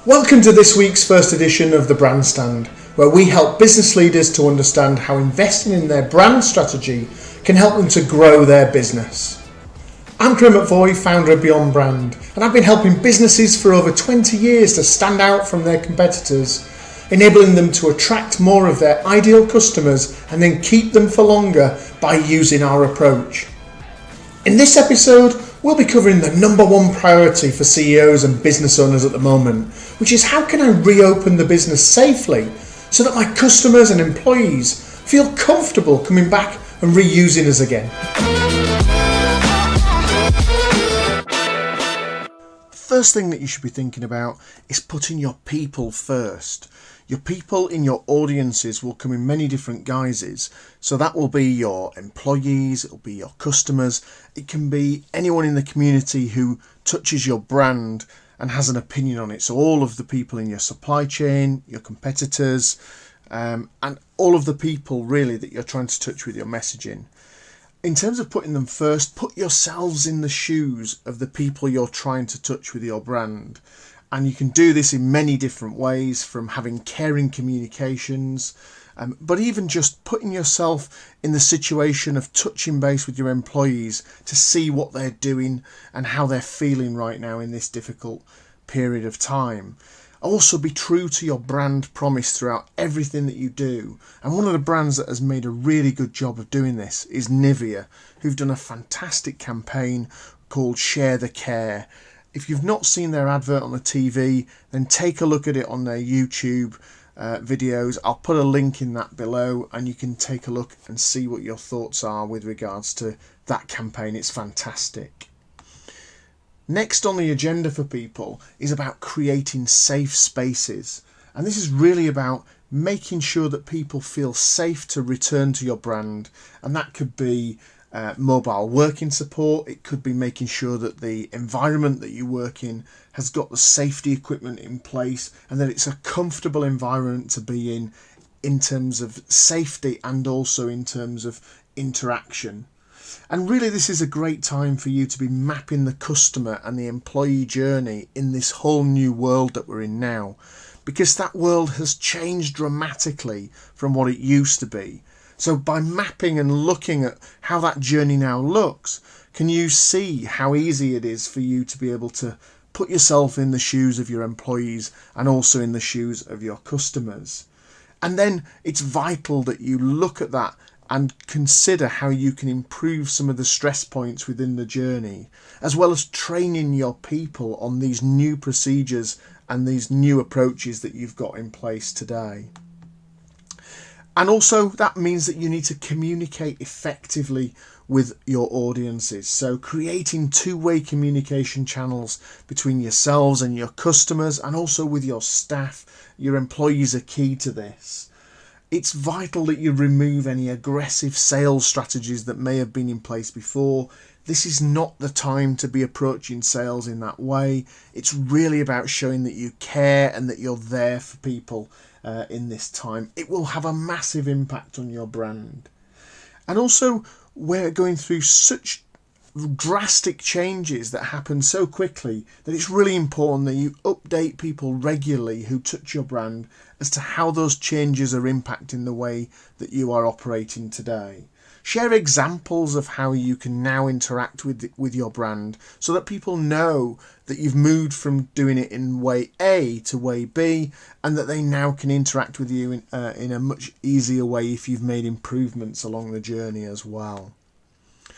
Welcome to this week's first edition of TheBrandstand, where we help business leaders to understand how investing in their brand strategy can help them to grow their business. I'm Craig McVoy, founder of Beyond Brand, and I've been helping businesses for over 20 years to stand out from their competitors, enabling them to attract more of their ideal customers and then keep them for longer by using our approach. In this episode, we'll be covering the number one priority for CEOs and business owners at the moment, which is how can I reopen the business safely so that my customers and employees feel comfortable coming back and reusing us again. First thing that you should be thinking about is putting your people first. Your people in your audiences will come in many different guises. So that will be your employees, it'll be your customers, it can be anyone in the community who touches your brand and has an opinion on it. So all of the people in your supply chain, your competitors, and all of the people really that you're trying to touch with your messaging. In terms of putting them first, put yourselves in the shoes of the people you're trying to touch with your brand. And you can do this in many different ways, from having caring communications, but even just putting yourself in the situation of touching base with your employees to see what they're doing and how they're feeling right now in this difficult period of time. Also, be true to your brand promise throughout everything that you do. And one of the brands that has made a really good job of doing this is Nivea, who've done a fantastic campaign called Share the Care. If you've not seen their advert on the TV, then take a look at it on their YouTube videos. I'll put a link in that below and you can take a look and see what your thoughts are with regards to that campaign. It's fantastic. Next on the agenda for people is about creating safe spaces. And this is really about making sure that people feel safe to return to your brand. And that could be mobile working support. It could be making sure that the environment that you work in has got the safety equipment in place and that it's a comfortable environment to be in terms of safety and also in terms of interaction. And really this is a great time for you to be mapping the customer and the employee journey in this whole new world that we're in now, because that world has changed dramatically from what it used to be. So by mapping and looking at how that journey now looks, can you see how easy it is for you to be able to put yourself in the shoes of your employees and also in the shoes of your customers? And then it's vital that you look at that and consider how you can improve some of the stress points within the journey, as well as training your people on these new procedures and these new approaches that you've got in place today. And also that means that you need to communicate effectively with your audiences. So creating two-way communication channels between yourselves and your customers and also with your staff, your employees are key to this. It's vital that you remove any aggressive sales strategies that may have been in place before. This is not the time to be approaching sales in that way. It's really about showing that you care and that you're there for people in this time. It will have a massive impact on your brand. And also, we're going through such drastic changes that happen so quickly that it's really important that you update people regularly who touch your brand as to how those changes are impacting the way that you are operating today. Share examples of how you can now interact with your brand so that people know that you've moved from doing it in way A to way B and that they now can interact with you in a much easier way if you've made improvements along the journey as well.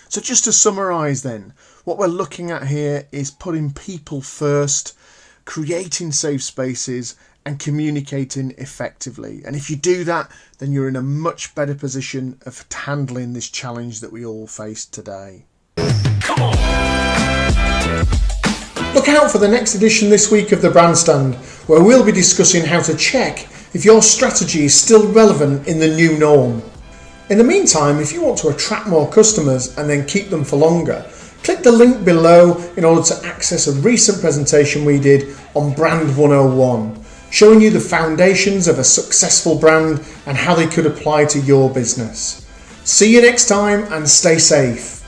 So just to summarise then, what we're looking at here is putting people first, creating safe spaces and communicating effectively. And if you do that, then you're in a much better position of handling this challenge that we all face today. Come on. Look out for the next edition this week of The Brandstand, where we'll be discussing how to check if your strategy is still relevant in the new norm. In the meantime, if you want to attract more customers and then keep them for longer, click the link below in order to access a recent presentation we did on Brand 101, showing you the foundations of a successful brand and how they could apply to your business. See you next time and stay safe.